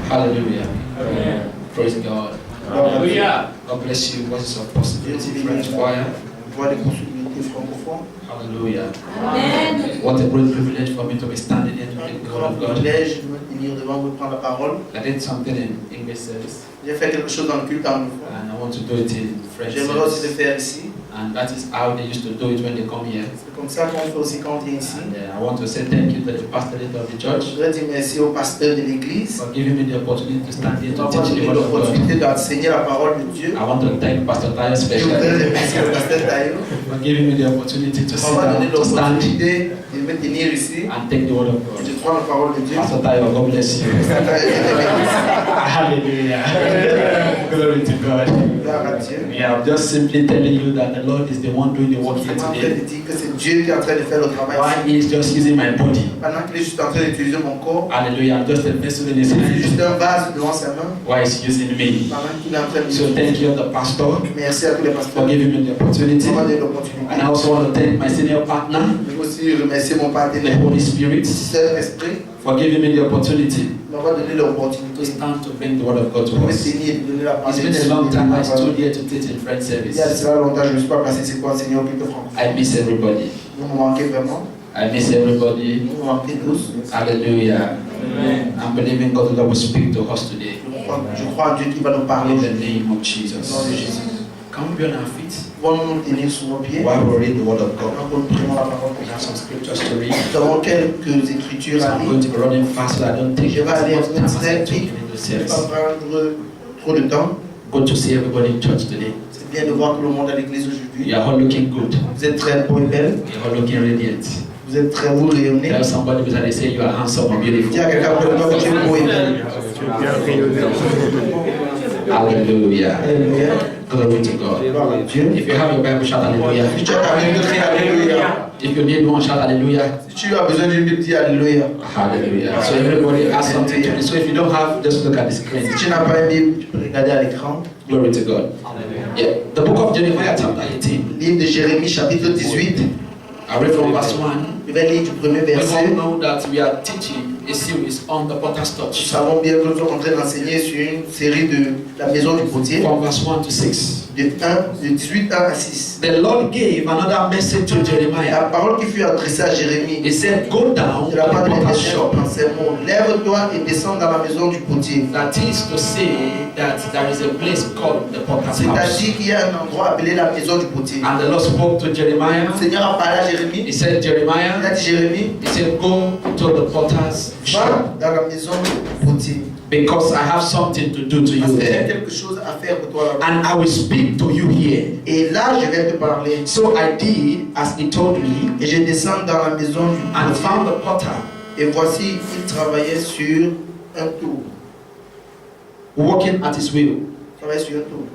Hallelujah. Amen. Praise God. Hallelujah. God bless you. Voices of Possibility French Choir. Voix des possibilités francophones. Hallelujah. Amen. What a great privilege for me to be standing here to read the word of God. Privilège de me tenir devant vous prendre la parole. I did something in English service, J'ai fait quelque chose dans le culte anglophone. and I want to do it in French J'aimerais aussi le service. faire ici. And that is how they used to do it when they come here. C'est comme ça qu'on fait aussi quand on vient ici. And I want to say thank you to the pastorate of the Je church voudrais dire merci au pasteur de l'église for giving me the opportunity to stand here to d'avoir teach the donné word of God. l'opportunité d'enseigner la parole de Dieu. I want to thank Pastor Tayo Je voudrais especially remercier le pasteur Tayo for giving me the opportunity to sit d'avoir donné down, to stand l'opportunité de me tenir ici and take the word of et God. de prendre la parole de Dieu. Pastor Tayo, God bless you. Pasteur Tayo, je te remercie. Hallelujah. Glory to God. Gloire à Dieu. Yeah, I'm just simply telling you that the Lord is the one doing the work Je here suis en train today. de dire que c'est Dieu qui est en train de faire le travail Why ici. He is just using my body. Pendant qu'il est juste en train d'utiliser mon corps, Hallelujah. I'm just a vessel in His c'est hand. juste un vase devant sa main. Why He's using me. Pendant qu'il est en train de So thank you, the pastor, Merci à tous les pasteurs for giving me the opportunity. d'avoir donné l'opportunité. And I also want to thank my senior partner, Je veux aussi remercier mon the partenaire, Holy Spirit, Saint-Esprit, for giving me the opportunity d'avoir donné to l'opportunité stand to bring the word of God to de me us. tenir et de donner la parole. It's been a long time I stood here to teach in French Il y a service. cela longtemps, je ne me suis pas passé ici pour enseigner au culte francophone. I miss everybody. Vous me manquez vraiment. I miss everybody. Vous me manquez tous. Hallelujah. Amen. I'm believing God will speak to us today. Je crois en Dieu qui va nous parler In au the name of nom de Jesus. Jésus. Can we be on our feet Pouvons-nous nous tenir sur nos pieds while we read the word of God? pendant que nous prions la parole de We have Dieu. some scriptures to read. Nous avons quelques écritures So à I'm lire. going to be running fast so I don't take Je vais aller as much time as I très took vite. in the Je ne vais pas service. prendre trop de temps. Good to see everybody in church today. C'est bien de voir tout le monde à l'église aujourd'hui. You are all looking good. Vous êtes très beaux et belles. You are all looking radiant. Vous êtes très beaux rayonnés. Tell somebody beside they say you are handsome and beautiful. Dis à quelqu'un près de toi que tu es beau et belle. Hallelujah. Alléluia. Glory to God. Gloire à Dieu. If you have your Bible, shout hallelujah. Si tu as ta Bible, crie Alléluia. If you need one, shout hallelujah. Si tu as besoin d'une Bible, dis Alléluia. Hallelujah. So everybody has something to do. So if you don't have, just look at the screen. Si tu n'as pas une Bible, tu peux regarder à l'écran. Glory to God. Yeah. The book of Jeremiah, chapter 18. Livre de Jérémie, chapitre 18. I read from verse 1. Je vais lire du premier We all verset. know that we are teaching a series on the potter's Nous touch. savons bien que nous sommes en train d'enseigner sur une série de la maison du potier, From verse 1 to 6. de 18 à 6. The Lord gave another message to Jeremiah. La parole qui fut adressée à Jérémie, He said, go down to de la part the de potter's l'Éternel shop. en ces mots. Lève-toi et descends dans la maison du potier. That is to say that there is a place called the potter's house. C'est-à-dire qu'il y a un endroit appelé la maison du potier. And the Lord spoke to Jeremiah. Le Seigneur a parlé à He Jérémie. said, Il a Jeremiah, dit Jérémie, he said, go to the potter's shop va dans la maison du potier. because I have something to do to Parce you que j'ai there. quelque chose à faire pour toi là-bas. And I will speak to you here. Et là, je vais te parler. So I did as he told me Et je descends dans la maison du and potier. found the potter Et voici, il travaillait sur un tour. working at his wheel. Il travaillait sur un tour.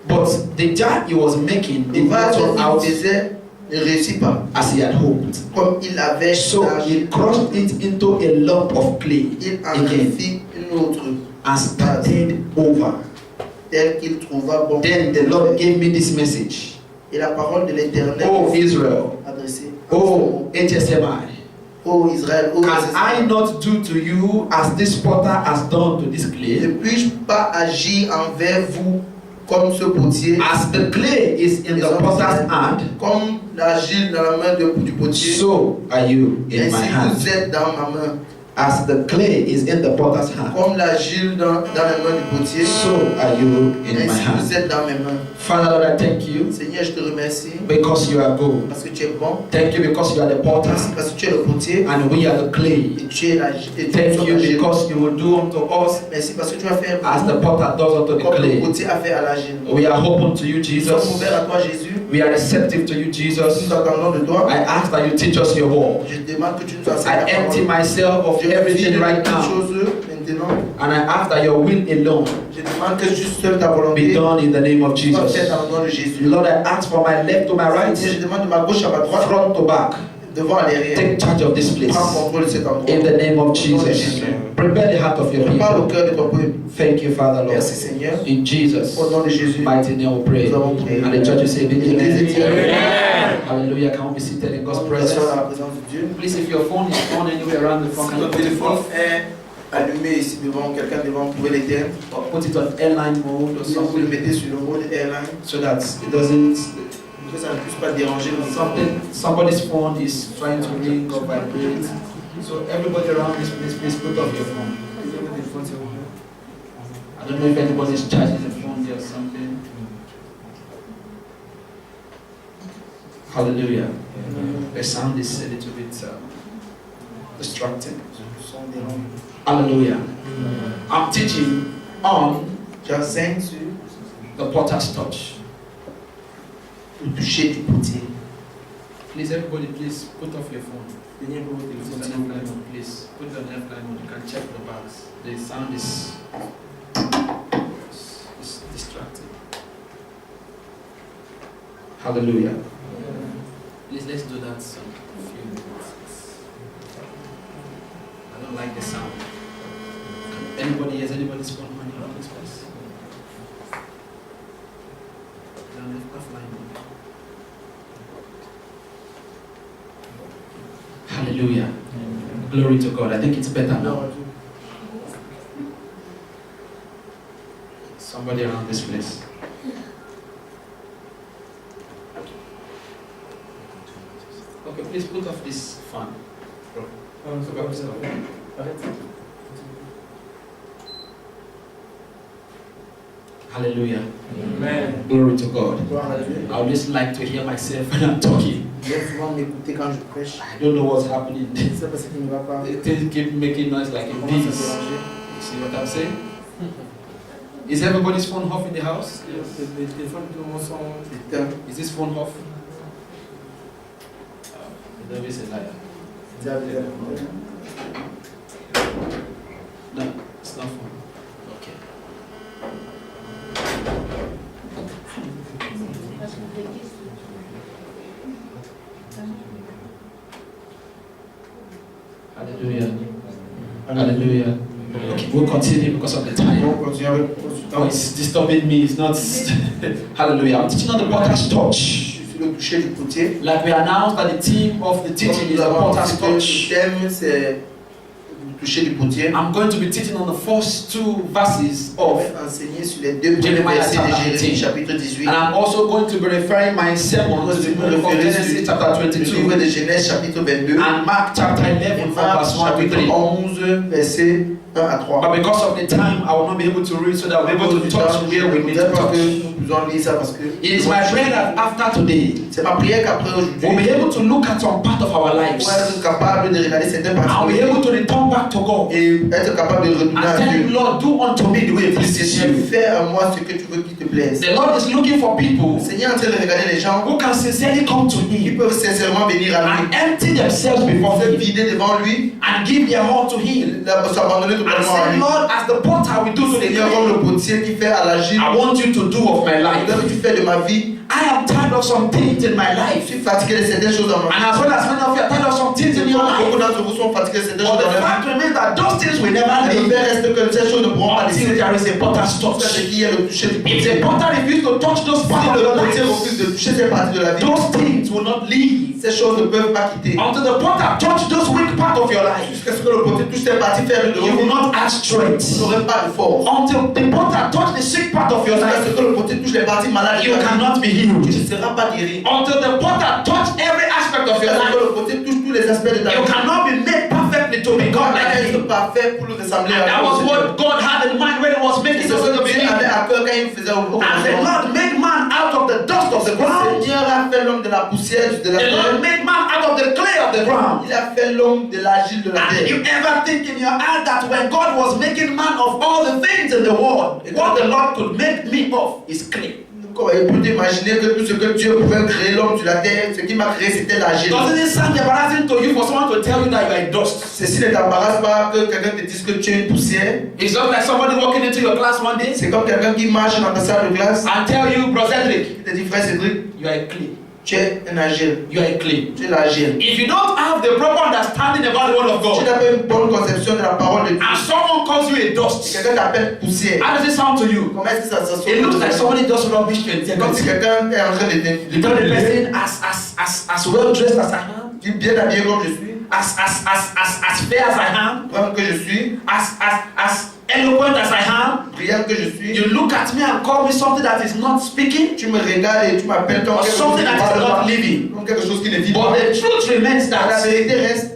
But the jar he was making Le did not vase turn out qu'il faisait ne réussit pas. as he had hoped. Comme il avait So imaginé. he crushed it into a lump of clay Il en again fit une autre, and started over. telle qu'il trouva bon. Then the Lord gave me this message. Et la parole de l'Éternel Oh Israel, adressée. oh HSMI, Ô Israël, ô can Israël, I not do to you as this potter has done to this ne clay? puis-je pas agir envers vous comme ce potier, As the clay is in the potter's hand, comme l'agile dans la main du potier, so are you in ainsi my hand. vous êtes dans ma main. As the clay is in the potter's hand, Comme l'agile dans les mains du potier, so are you in my ainsi vous hand. êtes dans mes mains. Father Lord, I thank you Seigneur, je te remercie because you are good. parce que tu es bon, Thank you because you are the potter parce que tu es le potier and we are the clay. et tu es l'agile. Et tu Thank es you l'agile. because you will do unto us Merci parce que tu vas faire as the potter does unto the comme le clay. potier a fait à l'agile. We are open to you, Nous sommes Jesus. ouverts à toi, Jésus. We are receptive to you, Jesus. Nous attendons de toi. I ask that you teach us your word. Je demande que tu nous enseignes I la empty parole. myself of Je everything vide right toutes now. choses maintenant. And I ask that your will alone Je demande que juste seule ta be volonté done in the name of soit Jesus. faite dans le nom de Jésus. Lord, I ask for my left to my right, Seigneur, je demande de ma gauche à ma droite, front to back. devant à l'arrière. Take charge of this place. Prends contrôle de cet endroit. In the name of Au nom de Jesus. Jésus. Prepare the heart of your Parle au people. cœur de ton peuple. Thank you, Father Lord. Merci Seigneur. In Jesus' Au nom de Jésus. mighty name we pray. Nous avons prié. And the church will say, L'église dit Amen. Amen. Hallelujah. Can we be seated in God's Nous presence? sommes dans la présence de Dieu. Please, if your phone is on anywhere around the phone, can you Ton put it téléphone off? est allumé ici devant, quelqu'un devant pouvait l'éteindre. or put it on airline mode or Si vous le something, mettez sur le mode airline, so that it doesn't. que ça ne puisse pas déranger le son. Somebody's phone is trying to ring or vibrate. So everybody around this place, please put off your phone. I don't know if anybody's charging the phone there or something. Hallelujah. The sound is a little bit distracting. Le son dérange. Hallelujah. I'm teaching on J'enseigne sur the potter's touch. le toucher du potier. Please, everybody, please put off your phone. Tenez vos Put it téléphones, on s'il vous plaît. airplane mode, please. Put it on airplane mode. You can check the bags. The sound is distracting. Hallelujah. Please, let's do that some few minutes. I don't like the sound. Anybody, has anybody's phone money on this place? No, offline mode. Hallelujah. Glory to God. I think it's better now. Somebody around this place. Okay, please put off this fan. Hallelujah. Amen. Glory to God. Gloire à Dieu. I would just like to hear myself when I'm talking. J'aime souvent m'écouter quand je prêche. I don't know what's happening. Je ne sais pas ce qui ne va pas. Things keep making noise like in Comment ça bees. déranger. You see what I'm saying? Is everybody's phone off in the house? Les téléphones de tout le monde sont éteints. Is this phone off? The devil is a liar. No, it's not phone. Okay. Hallelujah. Hallelujah. Okay, we'll continue because of the time. On continue avec le Oh, it's disturbing me. It's not. Hallelujah. I'm teaching on the potter's touch. Je suis le toucher du potier. Like we announced that the theme of the teaching is the potter's touch. Le thème, c'est le toucher du potier. I'm going to be teaching on the first two verses On of, va enseigner sur les deux premiers Jeremiah versets de chapter Jérémie 18. chapitre 18. and I'm also going to be referring my sermon to the book of Genesis chapter Le livre 22 de Genèse chapitre 22. and Mark chapter Et 11 from Marc verse 1 to chapitre 3. 11 versets 1 à 3. But because of the time, I will not be able to read, so that we're able to touch where we need to Parce que touch. nous pouvons lire ça parce que It is my prayer that after today, c'est ma prière qu'après aujourd'hui, we'll be able to look at some part of our on lives va être capable de regarder certaines and parties be able to return back to God et être capable de retourner and à tell him, Dieu. Lord, do unto me the way it pleases Seigneur, you. fais à moi ce que tu veux qu'il te plaise. The Lord is looking for people Le Seigneur est en train de regarder les gens who can sincerely come to qui Him peuvent sincèrement venir à lui, and empty themselves before se Him vider devant lui, and give their heart to Him s'abandonner and totalement à say, lui. Lord, as the potter will do to the Seigneur, clay, comme le potier qui fait à l'agile, I want you to do of my life. ce que tu fais de ma vie, I am tired of some things in my je life. suis fatigué de certaines choses dans ma And vie. as well as many of you are tired of some things in your Beaucoup life. d'entre vous sont fatigués de certaines But choses the dans leur fact vie. remains that those things will never Mais le leave fait reste que ces choses ne pourront pas until laisser. there is a potter's C'est touch. ce qui est le toucher du If potier. the potter refuses to touch those Si parts of le your potier life, refuse de toucher ces parties de la vie, those things will not leave ces choses ne peuvent pas quitter. until the potter touch those weak parts of your life. Jusqu'à ce que le potier touche ces parties faibles de You will vous, not have strength vous n'aurez pas de force. until the potter touch the sick part of your Jusqu'à life. ce que le potier touche les parties malades de You la vie, cannot be tu healed ne seras pas guéri. until the potter touch every aspect of your Jusqu'à ce que life. le potier touche tous les aspects de ta You vie. cannot be made perfectly to Tu become dois like être Him. parfait pour le ressembler And à that was Dieu. what God had in mind when He was making C'est us ce in the que Dieu beginning. avait à cœur quand il faisait au And the commencement. Lord made man out of the dust of the Le ground. Seigneur a fait l'homme de la poussière de la The Lord terre. made man out of the clay of the ground. Il a fait l'homme de l'agile de la And terre. you ever think in your heart that when God was making man of all the things in the world, what the Lord could make me of is clay? Il peut imaginer que tout ce que Dieu pouvait créer l'homme sur la terre, ce qui m'a créé c'était l'agile. Doesn't it sound embarrassing to you for someone to tell you that you are a dust? Ceci ne t'embarrasse pas que quelqu'un te dise que tu es une poussière. It's just like somebody walking into your class one day C'est comme quelqu'un qui marche dans ta salle de classe and tell you, Bro Cedric, qui te dit frère Cédric, you are a clay. tu es un agile. You are a clay. Tu es l'agile. If you don't have the proper understanding about the word of Tu God, n'as pas une bonne conception de la parole de Dieu. and someone calls you a Si dust, quelqu'un t'appelle poussière, how does it sound to you? comment est-ce que ça sonne? It looks like somebody does rubbish to C'est comme si integrity. quelqu'un est en train You tell the person as well dressed as I am, tu es bien habillé comme je suis. as fair as I am, Comme que je suis, as eloquent as I am, brillant que je suis, you look at me and call me something that is not speaking, tu me regardes et tu m'appelles comme or quelque chose something qui ne that is parle not pas, living. comme quelque chose qui ne vit But pas. the truth remains La that vérité reste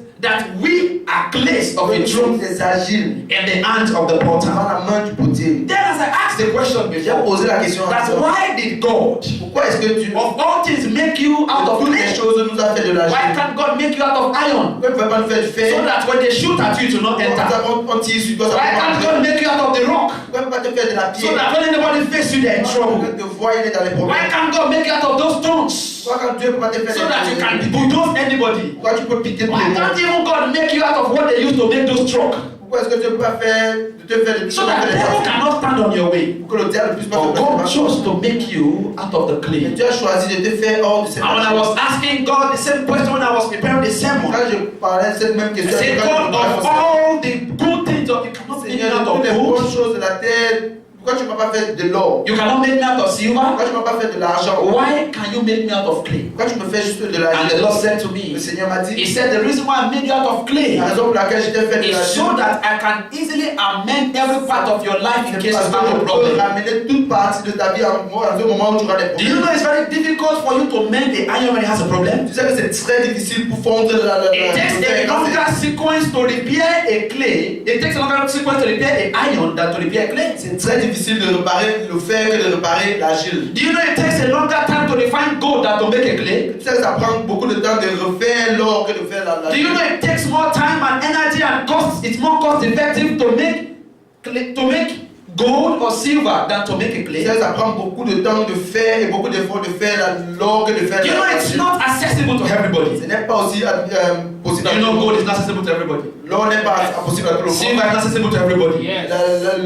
we are clays of que a nous sommes truth des agiles in the hands of the dans potter. la main du potier. Then as I asked the question J'ai before, posé la question à that toi. why did God, Pourquoi est-ce que Dieu, of all things, make you out de of toutes les clay? choses, nous a fait de Why l'agile? can't God make you out of iron? Pourquoi il ne pouvait pas nous faire du fer? So that when they shoot at you, it will not enter. On tire sur toi, ça Why peut can't pas God make you out of the rock? Pourquoi il ne peut pas te faire de la So pierre? that when anybody faces you, they're in trouble. Quand te voit, il est dans les Why problèmes. can't God make you out of those stones? Pourquoi quand Dieu ne peut pas te faire So that you can de bulldoze anybody? Pourquoi tu peux piquer tous Why les can't gens? even God make you out of what they used to make those trucks? Pourquoi est-ce que Dieu ne peut pas te faire de So that devil cannot stand on your way. pour que le diable ne puisse pas But te God faire chose to make you out of the Et clay. Dieu a choisi de te faire hors de cette And when I was asking God the same question when I was preparing the sermon, Quand je parlais de cette même I question, said, quand God, je parlais of de ça, all the good things of you cannot make me Seigneur, out de of toutes les gold, bonnes choses de la terre, pourquoi tu ne m'as pas fait de l'or? you cannot make me out of silver. Pourquoi tu ne m'as pas fait de l'argent? Why can you make me out of clay? Pourquoi tu me fais juste de la And the Lord said to me, Le Seigneur m'a He dit, said, the reason why I made you out of clay la raison pour laquelle je t'ai fait de is la so that I can easily amend every part of your life in case parce you have que a je peux problem. ramener toute partie de ta vie à un moment où tu auras des Do you problèmes. know it's very difficult for you to mend the iron when it has a problem? Tu sais que c'est très difficile pour fondre la It takes a longer sequence to repair a clay. It takes a longer sequence to repair a iron than to repair clay. C'est très difficile de réparer le fer que de réparer l'argile. Do you know it takes a longer time to refine gold than to make a clay? Tu sais que ça prend beaucoup de temps de refaire l'or que de faire la Do you know it takes more time and energy and cost? It's more cost effective to make gold or silver than to make a Tu clay. sais que ça prend beaucoup de temps de faire et beaucoup d'efforts de faire l'or que de faire Do you know it's l'argile. not accessible to everybody? Ce n'est pas aussi possible Do à you tout know le gold monde. is not accessible to everybody? L'or n'est pas possible à tout le Silver monde. is not accessible to everybody. Yes.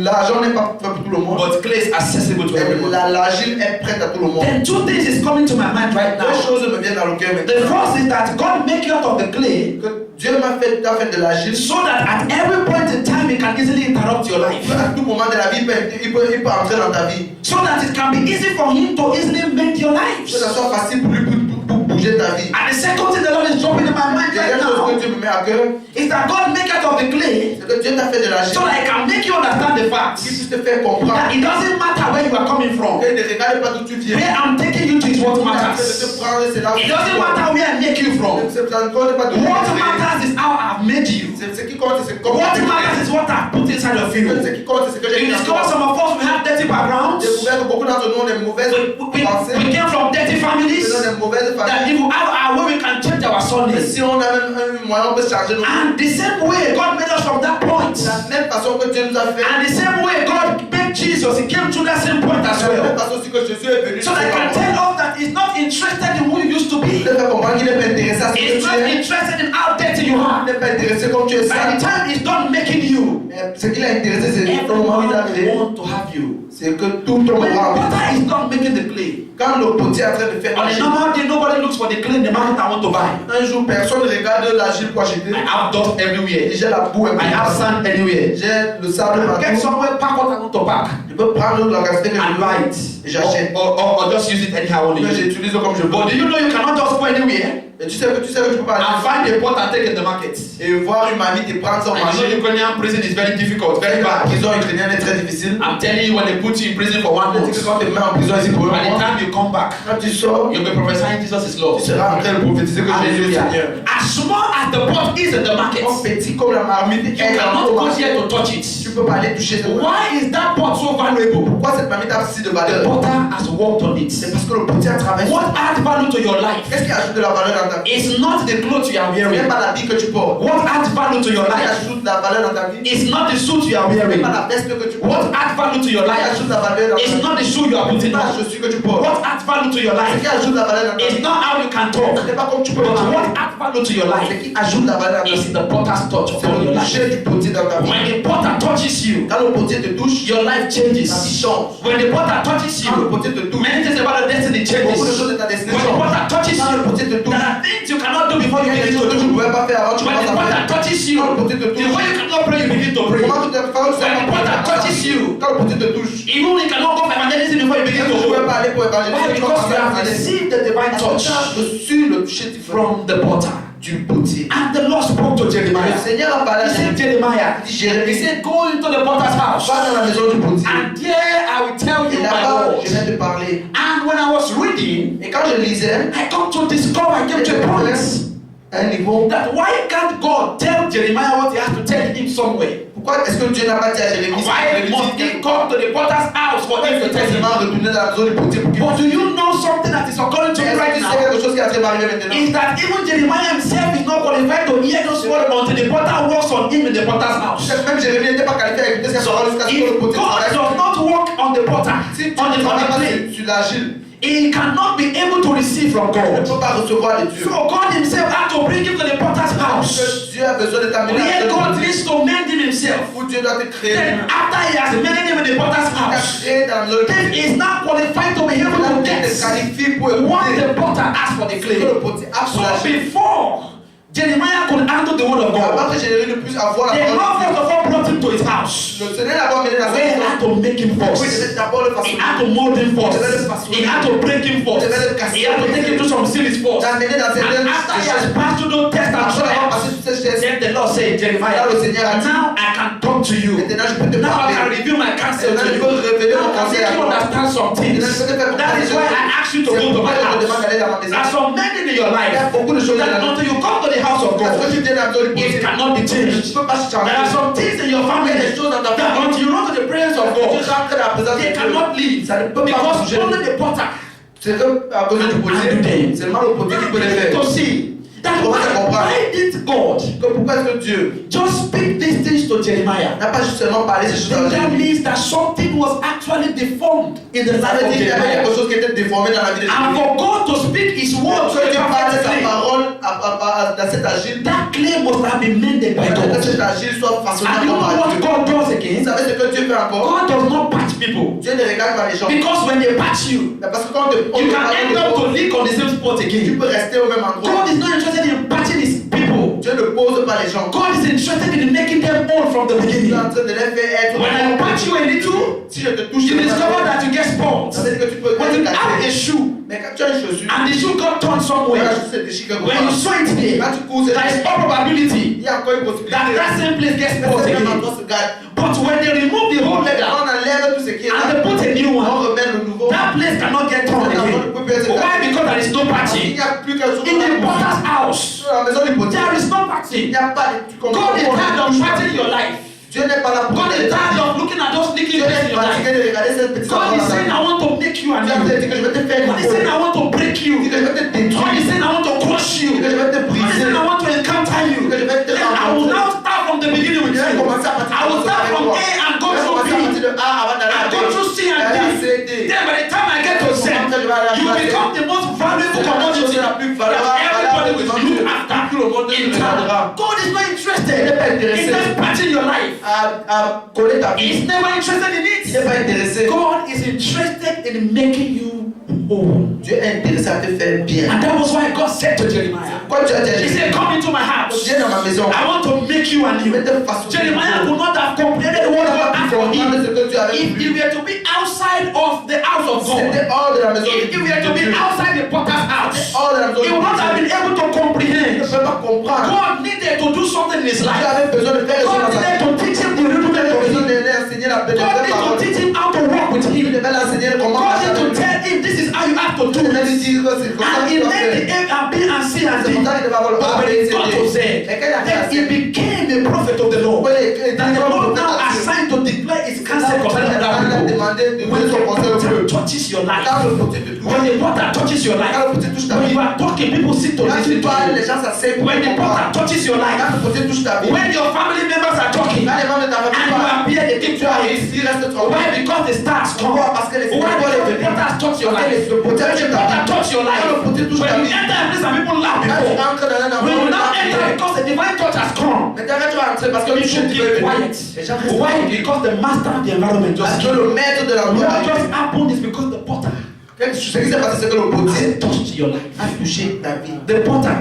L'argent n'est pas fait pour tout le monde. But clay is accessible to everybody. L'argile est prête à tout le monde. Then two things is coming to my mind right Deux now. choses me viennent dans le cœur The maintenant. first is that God make you out of the clay Que Dieu t'a fait de l'argile. so that at every point in time He can easily interrupt your life. À tout moment de la vie, il peut entrer dans ta vie. So that it can be easy for Him to easily mend your Que lives. ça soit facile pour lui pour bouger ta vie. And the second thing the Lord is dropping in my mind right Deuxième chose now que Dieu me met à cœur, is that God make out of the clay c'est que Dieu t'a fait de l'argile. so that He can make you understand the Qu'il facts. puisse te faire comprendre. That it doesn't matter where you are coming from. Que ne regarde pas d'où tu viens. Where I'm taking you to is what De te matters. prendre, c'est là où It tu doesn't vas. matter where I make you from. Ça ne compte pas d'où tu What viens. matters is how I've made you. Ce qui compte, c'est comment What tu es. matters is what I've put inside of you. Ce qui compte, c'est que j'ai You mis en discover toi. some of us we have dirty backgrounds. J'ai découvert que beaucoup d'entre nous ont des mauvaises We pensées. came from dirty families. Nous avons des mauvaises That familles. if we have our way, we can change our Mais surname. si on a même un moyen, on peut changer nos And the same way God made us from that point. De la même façon que Dieu nous a fait. And the same way God made Jesus, He came to that same point De as la même well. façon aussi que Jésus est venu. So that He can tell us that He's not interested in who you used to be. Il te fait comprendre qu'il n'est pas intéressé à ce que He's tu not es. interested in how dirty you Il are. n'est pas intéressé comme tu es By the sale. time He's done making you, Mais ce qu'il a intéressé, c'est ton moment everyone d'arriver. wants to have you. C'est que tout ton When the moment. potter is done making the clay, Quand le potier est en train de faire on a l'argile, normal day, nobody looks for the clay in the market I want to buy. un jour, personne ne regarde l'argile pour acheter. I have dust everywhere. Et j'ai la boue un peu. I have sand anywhere. J'ai le sable Get partout. somewhere, pack what I want to pack, Je peux prendre la quantité que je and buy veux it. et j'achète. Or just use it anyhow only. Que j'utilise comme je veux. But do you know you cannot just go anywhere Et tu sais que tu peux pas and aller find a pot and take in the market? et voir une mamie te prendre son And you know marché. Ukrainian prison is very difficult, very La bad. prison ukrainienne est très difficile. I'm telling you, when they put you in prison for 1 On dit que month, quand tu te mets en prison ici pour un by the mois, time you come back, quand tu sors, you'll be prophesying Jesus is Lord. tu seras en train de prophétiser que Jésus est Seigneur. Hallelujah. As small as the pot is in the market, Comme petit comme la marmite you est cannot au go marché, there to touch it. tu peux pas aller toucher cette marmite. Why is that pot so valuable? Pourquoi cette marmite a si de The valeur? potter has worked on C'est it. parce que le potier a travaillé. What adds value to your life Qu'est-ce qui ajoute de la valeur dans ta vie? is not the clothes you are Ce n'est wearing. pas l'habit que tu portes. What adds value to your Ce qui life ajoute la valeur dans ta vie, is not the suit you are ce n'est wearing. pas la veste que tu portes. What adds value to your Ce qui life ajoute la valeur dans ta is vie, not the shoe you are ce n'est putting pas la on. chaussure que tu portes. What adds value to your Ce life qui ajoute la valeur dans ta is vie, not how you can ce talk, n'est pas comme tu peux but parler. what adds value to your Ce life qui ajoute la valeur dans ta is vie, the potter's touch c'est upon le your life. toucher du potier dans ta vie. When the potter touches you, Quand le potier te touche, your life ta vie changes. change. When the potter touches Quand le you, potier te touche, many things about your destiny beaucoup de changes. choses de ta When destinée the changent. potter touches Quand le you, potier te touche, there are things you cannot do before il you y a des begin choses to que tu ne do. pouvais pas faire avant, tu When the commences à potter faire. touches you, Quand le potier te the touche, way you cannot pray, you begin to pray. comment tu te fais When the potter touches you, Quand le potier te touche, even you cannot go for evangelism before you begin tu to ne pouvais pray. pas aller pour Why? évangéliser. Because you have received the divine Tu as touch reçu le toucher divin from the potter. du potier. And the Lord spoke to Le Jeremiah. Seigneur a parlé He à said, Jérémie. Jeremiah, Il dit, he Jérémie, said, go into the potter's house. va dans la maison du potier. And there I will tell Et you my là-bas, word. je viens te parler. And when I was reading, Et quand je lisais, I come to discover, I came to a point un niveau. that why can't God tell Jeremiah what he has to tell him somewhere? Pourquoi est-ce que Dieu n'a pas dit à Jérémie Why must he come to the potter's house for him to tell him? retourner dans la maison du potier pour qu'il But do you know something that is occurring to me right tu sais now? quelque chose qui est en train d'arriver maintenant? Is that even Jeremiah himself is not qualified to hear those words until the potter works on him in the potter's house. Même Jérémie n'était pas qualifié à écouter ces paroles jusqu'à ce que le If potier God travaille. does not work on the potter, Si tu on ne the travailles pas clay, sur l'argile, he cannot be able to receive from tu ne God. peux pas recevoir de Dieu. So God himself had to bring him to the potter's house. Que Dieu a besoin de t'amener à Where la God maison needs to mend him himself. où Dieu doit te créer. Then after he has mended him in the potter's Il t'a house, créé dans la maison du then potier. he is now qualified to be able to Il get te qualifie pour what écouter the potter asks for the ce que clay. le potier a pour So l'argile. before Jeremiah could handle the word of God, Avant que Jérémie ne puisse avoir la the Lord parole first de of all brought him to his house. Dieu, le Seigneur l'a mené dans sa Where he maison. had to make him Oui, first. c'est d'abord le He façonner. had to mold him first. He had to break him first. He had to take him to some series first. L'amener dans certaines And after he has choses. passed through those tests and Après avoir passé trials, toutes ces choses, then the Lord said, Jeremiah, là le Seigneur a dit, now I can talk to you. maintenant je peux te Now I can parler. reveal my counsel Maintenant to je you. peux révéler Now mon I can conseil make à you toi. understand some things. Maintenant je peux te faire That is why I asked you to go to my je te demande house. d'aller dans ma maison. There's some men in your life Il y a beaucoup de choses dans that la until vie. you come to the house of Parce que God, tu viens dans la maison du it potier, cannot be tu changed. ne peux pas There are changer. some things in your Il y a family des choses dans ta that famille. until you run to the presence of Tu God, rentres dans la présence de they Dieu. cannot leave. Ça ne peut pas Because bouger. only the potter C'est que à cause du potier, c'est seulement le potier qui peut les faire. to see that Comment ça comprendre? why did God Que pourquoi est-ce que Dieu just speak these things to Jeremiah? n'a pas juste seulement parlé ces choses à Then that Jérémie? means that something was actually deformed in the Ça life veut of dire qu'il y avait Jeremiah. quelque chose qui était déformé dans la vie de And Jérémie. for God to speak His word to Que Dieu parle de sa the parole dans cet agile, that clay must have been mended by que God. cet agile soit façonné And you know par what Dieu. God does Vous again? savez ce que Dieu fait encore? God does not patch people. Dieu ne regarde pas les gens. Because when they patch you, Mais parce que quand on you te can parle end de up Dieu, to live on the same spot tu again. peux rester au même endroit. God is not interested in patching His people. Dieu ne pose pas les gens. God is interested in making them old from the Tu beginning. es en train de les faire être. When I patch you a little, Si je te touche, you discover that you get spots. ça veut dire que tu peux When you être have a cassé. shoe Mais quand tu as une chaussure, and the shoe got torn la somewhere, chaussure se déchire quelque when you part. sew it there, Quand tu cours, there is all probability il y a encore une possibilité. that that same place gets Mais spots c'est même again. endroit se garde. But when they remove the whole leather On enlève tout ce qui est and là. they put a new On one, remet le nouveau. that place cannot get torn again. Why? Because there is no Il patching. n'y a plus qu'un jour In the potter's house, dans la maison du potier. there is no Il patching. n'y a pas de. God is tired of patching your life. Dieu n'est pas là pour God is tired of looking at those little Dieu things in n'est your pas life. fatigué de regarder cette petite God is enfant saying, là. I want to make you Dieu a anew. dit que je vais te faire God is saying, I want to break you. que je vais te God is détruire. saying, I want to crush you. Que je vais te God is briser. saying, I want to encounter you. Que je vais te Then I will rencontrer. now start from the beginning with Je vais you. commencer à partir I will start from A and go Je vais through commencer à partir B. de A avant d'aller à And B. go through C and D'aller à D. C, D. Then by the time I get to Z, you become the most valuable commodity that everybody will look after. In time. God is not interested in just patching your life. À coller ta vie. He's never interested in Il n'est it. pas intéressé. God is interested in making you whole. Dieu est intéressé à te faire bien. And that was why God said to Jeremiah, Pourquoi Dieu a dit à He Jésus, said, come into my house. viens dans ma maison. I want to make you Je vais anew. te façonner. Jeremiah could not have comprehended what God had for him ce que Dieu avait if he voulu. were to be outside of the house of God. C'était hors de la maison If he were to be outside the potter's house, hors de la maison he would not have been able to Il comprehend. ne peut pas comprendre. God needed to do something in his Dieu life. avait besoin de faire des choses God dans sa vie. needed to teach him the Il rudiment avait of besoin him. de l'enseigner la vraie God needed to parole. teach him how to walk with Il him. devait l'enseigner comment God marcher needed to avec lui. tell him this is how you have to do Il devait lui this. dire que c'est comme ça And qu'il he doit made the faire. A and B and C and C'est D. pour ça qu'il devait avoir le But A, when B, it C, got to Z, D. Et quand il a then he fait became a prophet of the Lord. That the Lord now assigned to declare his counsel concerning that people. When the potter touches your life, Quand le potier te touche, when the potter touches your quand life, le potier touche ta when vie, you are talking, people sit to quand listen tu to parles, you. les gens s'asseyent pour When the potter comprendre. touches your life, Quand le potier touche ta vie, when your family members are talking, quand les membres de ta and famille you parlent, appear, they keep tu as quiet. réussi, reste tranquille. Why? Because the stars come. Pourquoi? Parce que les Why? Because the étoiles potter touch your life. le potier When touche the ta potter vie. touch your life, Quand le potier touche ta when you vie, enter a place and people laugh quand tu before, entres dans un when you endroit, now enter because the divine touch has come, maintenant tu vas entrer parce que you tu should peux keep venir. quiet. Les gens restent Why? tranquilles. Because the master of the environment just Parce que came. le maître de l'endroit, What just happened is because the potter ce qui s'est passé, c'est que le potier has touched your life. a touché ta vie. The potter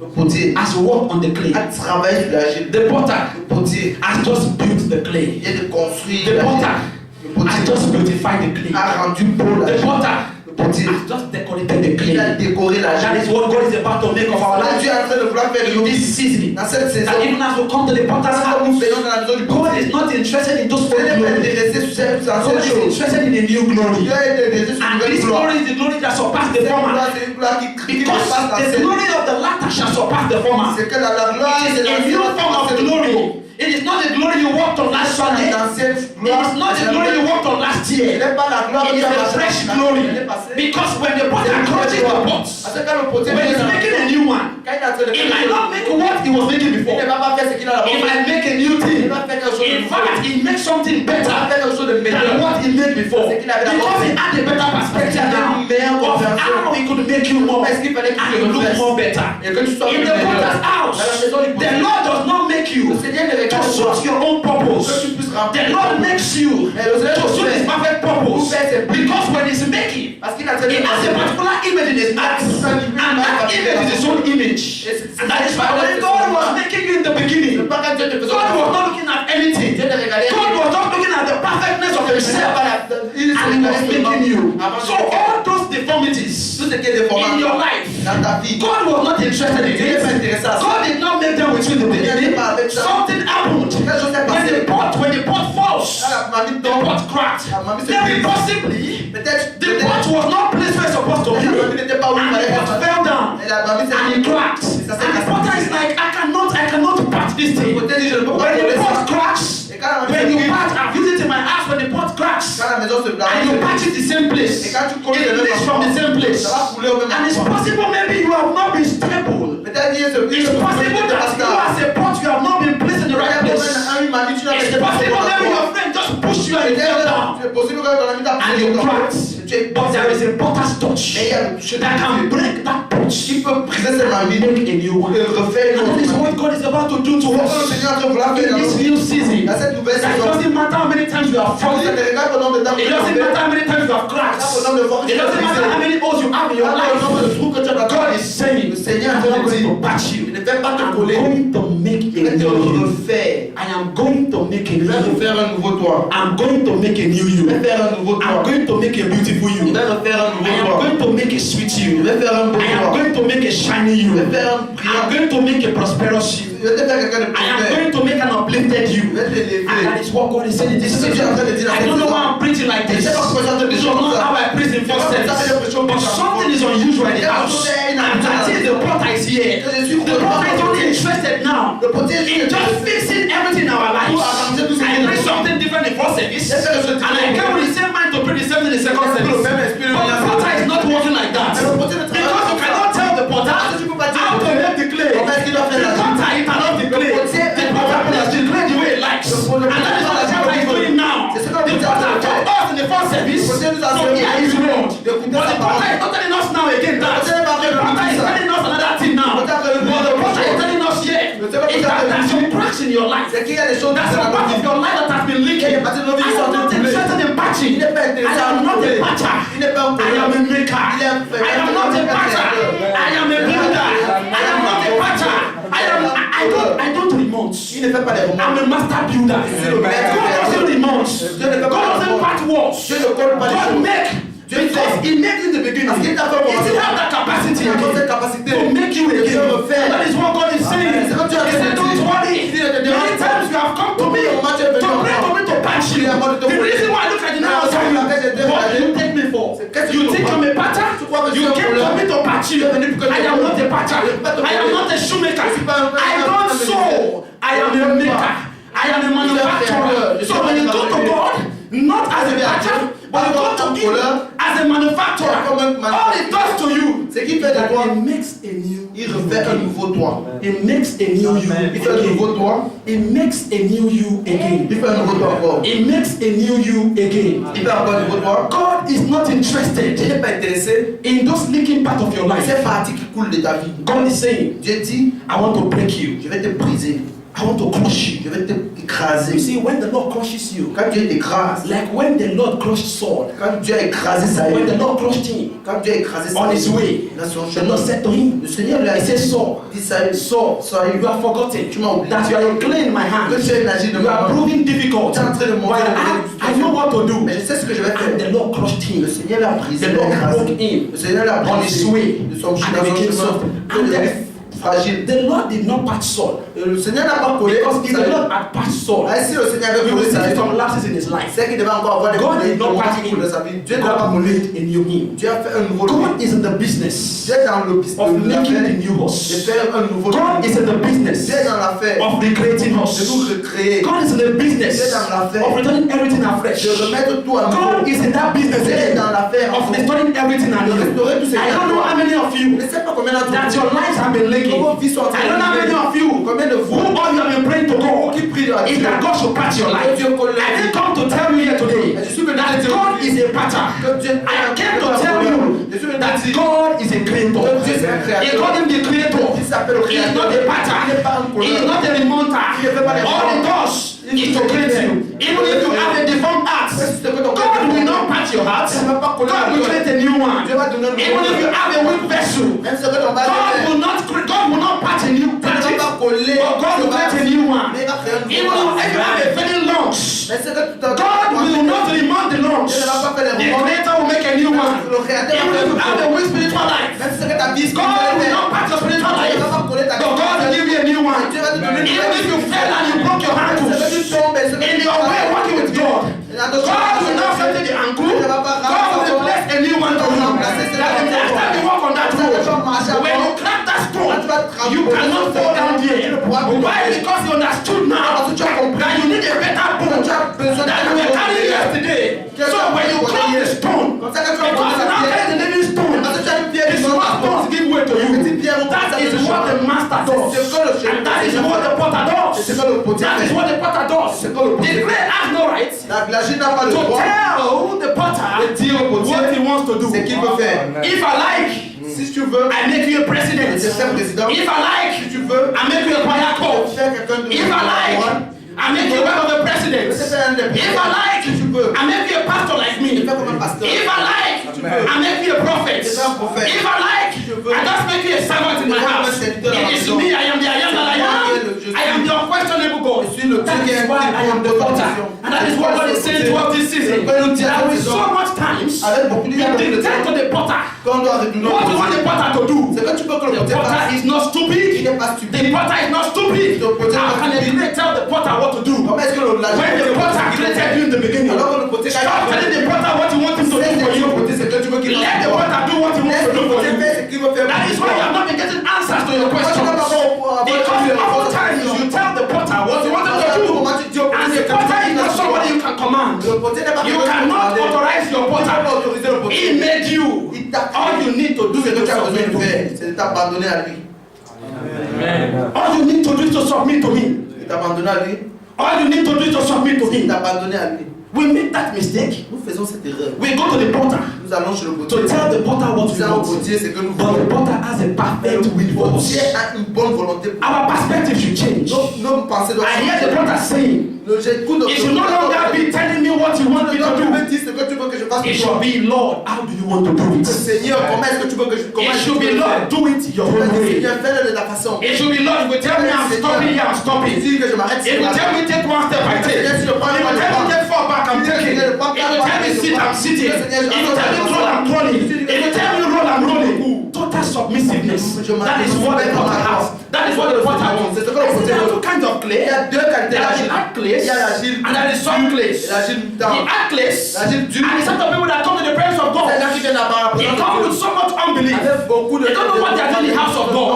Le potier has worked on the clay. a travaillé sur l'argile. The potter Le potier has just built the clay. vient de construire The l'argile. potter Le has potier just beautified the clay. a rendu beau The l'argile. potter potier. just decorated the Il a clay. décoré la That chair. is what God is about to make of our Là, life. Dieu est en train de vouloir faire de In nous this season, dans cette saison. that even as we come to the potter's Quand nous house, venons dans la maison du God potier, is not interested in those Dieu old n'est pas glory. intéressé sur ces God anciennes is choses. interested in a new glory. Dieu est intéressé sur une And nouvelle this gloire. glory is the glory that surpasses the Cette former. gloire, c'est une gloire qui Because dépasse the l'ancienne. glory of the latter shall surpass the former. C'est que la gloire, It c'est is a new form of glory. It is not the glory you walked on last Sunday. It l'ancienne is gloire. not the glory you walked on last Ce year. n'est pas la gloire It is a fresh glory. Because when the potter crushes the pot, Parce que quand le potier when he's making a new one, quand il est en train de it might not make what he was making il before. ne va pas faire ce qu'il a It d'abord fait. might make a new Il thing. va faire quelque chose de In nouveau. fact, it makes something Il va better faire quelque chose de than meilleur. what he made before. Because he had a better perspective now of how he could make you more Est-ce qu'il fallait and qu'il you le look fasse? more better. Et que tu sois In plus the meilleur. potter's house, Dans la maison du the Lord does not make you Le Seigneur ne to regarde suit pas your own que purpose. tu puisses remplir. The Lord makes you Mais le Seigneur to te suit his fait. perfect purpose. Because when he's making, Parce qu'il a traité he has a particular image in his eyes. And that image is his own image. And that is why when God was making you in the beginning, C'est pas quand Dieu te faisait God was not looking at anything. Dieu ne regardait God was just looking at the perfectness of himself. Il And he was making you. So all those deformities tout ce qui est déformant in your life, dans ta vie, God was not interested in Dieu n'est pas it. intéressé à ça. God did not make them with you in the beginning. Something happened. When the pot falls, Quand la mamie the tombe, pot cracked. la mamie se Then brise. possibly Peut-être the pot was not placed where it's supposed to be. la mamie n'était pas où il And fallait the pot être. fell down. Et la mamie s'est And it cracked. ça And the potter is like, I cannot patch this thing. Le côté dit, je ne peux pas When the coller pot ça. cracks, Et quand la mamie when se you brise, patch, I've used it in my house, when the pot cracks, quand la maison se and you brise, patch it the same place, et quand tu colles it le leaks même from the same place. ça va couler au même And it's endroit. possible maybe you have not been stable. Peut-être il se brise, It's possible that you as a pot you have not been placed in the right place. une mamie, tu n'as It's pas possible maybe your friend just pushed you and you fell down. C'est possible que ton ami t'a And you cracked. But there is a potter's touch Et il y a le toucher de that can Dieu. break that pot. Qui peut briser cette mamie Make a new one. et refaire une And that is autre what God is about to do to mamie. Le us Seigneur est en train de vouloir faire in dans this notre new vie. season. Dans cette nouvelle That it saison. doesn't matter how many times you have Ça ne fallen. regarde pas le nombre de temps que It tu as doesn't fait. matter how many times you have cracks. It doesn't matter how many holes you have in your Le nombre life. de trous que tu as God is saying, Le Seigneur I'm te not dit, going to patch you. il ne fait pas te I'm coller. going to make Il va a te new you. refaire. I am going to make a Il va new you. refaire un nouveau toi. I'm going to make a new Il you. va faire un nouveau I'm toi. going to make a beautiful Il you. va refaire un I nouveau am toi. going to make a sweet Il you. va faire un beau I am toi. going to make a shiny Il you. va faire un I am brillant. going to make a prosperous you. Il va te faire quelqu'un de I am prospère. going to make an uplifted Il you. va te And that lever. is what God is saying in this C'est ce que tu es en train de season. dire dans I cette don't know saison. why I'm preaching like this. Je sais pas pourquoi j'entends des This is choses comme not ça. how I preach in first C'est pas comme ça que je service. prêche au But premier something is unusual in the house. And that is the potter is here. The potter is only interested now Le potier in just fixing everything in our lives. I bring something different in first service. And I come with the same mind to bring the same thing in second service. But the potter is not working like that. Because you cannot tell the potter how to make the clay. The potter he cannot the clay. The potter plays the clay the way he likes. And that is what the potter is doing now. The potter told us in the first service to hear his word. But the potter is not telling us now again that. The potter is telling us another thing now. But the potter is telling us here is that there's some cracks in your life. C'est qu'il y a des choses That's a part of your life that has been leaking. I am not interested in patching. I am not a patcher. I am a maker. I am not a patcher. I am a builder. I am not a patcher. I don't remote. Il ne fait pas des romans. I'm a master builder. God doesn't remote. God doesn't patch walls. Dieu ne colle pas les God choses. make. Because he made in the beginning. Parce qu'il t'a fait He still have that capacity Il a cette again capacité to make you de again. refaire. That is what God is saying. C'est comme tu as He said, dit. don't worry. Il dit, ne te Many dérange pas. times you have come to me to pray for me to patch you. The reason why I look at you now is what you take me for. You think I'm a patcher? You came for me to patch you. I am not a patcher. I am not a shoemaker. I don't sew. I am a maker. I am a manufacturer. So when you go to God, not as a patcher, but you go to Him as a manufacturer, all it does to you Ce qu'il fait de toi, it makes a new. il refait un nouveau toi. It makes a new you Il fait un nouveau again. toi. It makes a new you again. Il fait un nouveau toi encore. It makes a new you again. Il fait encore un nouveau toi. God is not Il interested n'est pas intéressé. in those leaking part of your life. Ces parties qui coulent de ta vie. God is saying, Dieu dit, I want to break you. je vais te briser. I I want to crush you. Je vais t'écraser. You see, when the Lord crushes you, Quand Dieu t'écrase, like when the Lord crushed Saul, quand Dieu a écrasé Saül, when the Lord crushed him quand Dieu a écrasé on his Saül, way, dans son the chemin, Lord said to him, le Seigneur lui a he said, Saul, dit Saül, Saul, Saül, you have forgotten tu m'as oublié. that you are a clay in my Que hand. tu es une agile de You ma are main. proving difficult. Tu es en train de But montrer I know what to do. Mais je sais ce que je vais faire. And the Lord crushed him. Le Seigneur l'a brisé, The l'a Lord écrasé. broke him Le Seigneur l'a on his way. brisé de son And chemin, he son became chemin. soft. Il And devient fragile. the Lord did not patch Saul. Le Seigneur n'a pas collé. Because if the Lord had patched Saul, Ah, si le Seigneur avait we will collé see Saül, some lapses in his life. c'est qu'il devait encore avoir des God did not patch problèmes him. de sa vie. Dieu ne l'a pas God collé. made a new him. Dieu a fait un nouveau God lui. is in the business Dieu est dans le business of making de the new de us. faire un nouveau God lui. is in the business Dieu est dans l'affaire of recreating de us. nous recréer, God is in the business Dieu est dans l'affaire of returning everything afresh. de remettre tout à God nouveau. is in that business Dieu est dans l'affaire of restoring everything de anew. restaurer tout ce I don't know how many of Je you ne sais pas combien d'entre that vous your lives have been leaking. vos vies sont en train I don't know how many of you Combien de vous who all you have been praying to God qui prient à is Dieu that God should patch your life. Dieu colle I didn't come to tell you here today Je suis venu that te dire God is a patcher. que Dieu I came to tell you Je suis venu that te dire God is a creator. Dieu c'est un créateur. He called him the creator. Il s'appelle le He is not créateur. a patcher. Il n'est pas un He is colleur. not a remonter. Il ne fait pas des All he does is to create you. Even if you have a deformed heart, God will not patch your heart. God will create a new one. Dieu va donner un nouveau Even if you have a weak vessel, Même ce que ton bas God will not patch a new Dieu ne patch. va pas coller. But God will create a new one. Mais il va créer un Even nouveau. if you have a failing lungs, Mais c'est que tout à God will not remount the lungs. Dieu ne va pas faire The les remords. Creator will make a new one. Le créateur Even if you have a weak spiritual life, Même si c'est que ta vie God will not patch your spiritual Dieu life. ne va pas coller ta But God will give you a new one. Dieu va te donner une Even if you fell and you broke your C'est que ankles, tu tombes et c'est que in tu your way working with God, God will not settle the ankle. God will replace a new one to you. That the next time you walk on that road, when you crack that stone, you cannot fall down there. Why? Because you understood now that you need a better bone that you were carrying yesterday. So when you crack the stone, because you now carry the living stone, the small stones give way to you. That is what the master does. And that is what the potter does. That is what the potter does. The clay has no right La Chine n'a pas le to droit tell the de potter dire au potier what he wants to do. ce qu'il veut faire. If I like, Si tu veux, I make you a president. c'est un président. If I like, Si tu veux, I make you a choir coach. faire quelqu'un de If I like, I make you one of the presidents. C'est un des If I like, Si tu veux, I make you a pastor like me. fais comme un pasteur. If I like, I make you a prophet. C'est un prophète. If I like, I just make you a servant in my house. It is me, I am the I am that I am. I am the unquestionable God. Je suis le That Dieu qui is est why I am the potter. And that is what God is saying to us this season. That we so much times Avec beaucoup de we dictate to the potter Quand on doit régler what we want the potter to do. c'est que tu peux que le The potier potter fasse. is not Il stupid. n'est pas The stupide. potter is not stupid. How can a clay tell the potter what to do? Comment est-ce que When the potter created you in the beginning, Alors que le potier stop telling the potter what you want him to do for you. c'est que tu veux qu'il Let the potter do what he wants to do for you. ce qu'il veut faire. That is why you have not been getting answers to your questions. Because oftentimes you tell the potter what you want him to do, and the potter is not somebody you can command. Le potier n'est pas You cannot authorize your potter. He made you. All you need to do Ce is que to tu as besoin submit de to faire, him. c'est de t'abandonner à lui. All you need to do is to submit to him. De t'abandonner à lui. All you need to do is to submit to De him. t'abandonner à lui. We make that mistake. Nous faisons cette erreur. We go to the potter Nous allons chez le to potier. tell the potter what Nous we allons au want. potier ce que nous But the voulons. potter has a perfect will Le for potier us. a une bonne volonté. Our perspective should change. Nos pensées doivent I hear the potter saying, J'écoute it should no longer be telling me what you want me to Tu do. me dis ce que tu veux que je fasse It pour should toi. be, Lord, how do you want to do it? Seigneur, comment est-ce que tu veux que je It commence should be, Lord, do it your own way. Seigneur, fais-le de ta façon. It should be, Lord, if you tell me I'm stopping here, I'm stopping. Dis que je m'arrête If you tell me take one step, I take. If you tell me take four back, I'm taking. If you tell me sit, I'm sitting. If you tell me roll, I'm rolling. If you tell me roll, I'm rolling. Total submissiveness. That is what the potter has. That is what the potter wants. There are two kinds of clay. Il y a deux qualités. There are the hard clays Il y a l'agile and there is soft clays. et l'agile The tendre. hard clays L'agile dur. and the set of people that come to the presence of God. C'est-à-dire qui viennent à They come with so much unbelief. avec beaucoup de They don't know what they are doing in the house of God.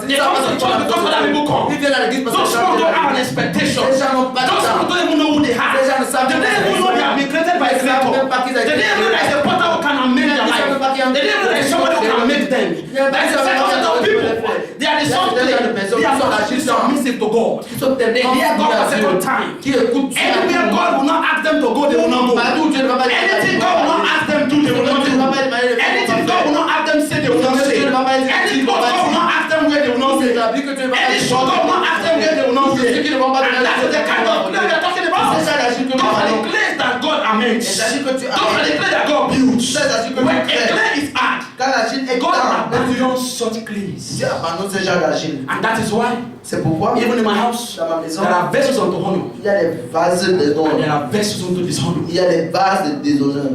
They come to the church because other people come. Ils viennent à l'église parce Those que people don't have an expectation. Les gens n'ont pas de Those temps. people don't even know who they are. Les gens ne savent They don't even know they have been created by a creator. même pas qu'ils ont They été didn't even know there is a potter who can amend their life. They didn't know there is somebody who can make them. There is a second set of people. They are the soft clay. They are not actually submissive to God. They hear God a second time. qui écoutent Anywhere God will not ask them to go, they will not go. Partout, Dieu ne va pas dire. Anything God will not ask them to, they will not do. Anything God will not ask them say, they will not say. Anything God will not ask them where, they will not non établis que Dieu va And the faire. sort of not after them, they will not Ceux fear. qui ne vont pas And that's the kind of clay they're talking C'est about. ça l'agile que nous Those are the parlons. clays that God Il amends. s'agit que tu Those are the clay that God builds. C'est l'agile que When a tu crées. clay is hard, Quand l'agile est God grand, abandons such clays. Dieu abandonne ce genre d'agile. And that is why, C'est pourquoi even in my house, dans ma maison, there are vessels unto honor, il y a des vases de and there dons. are vessels unto dishonor. Il y a des vases de déshonneur.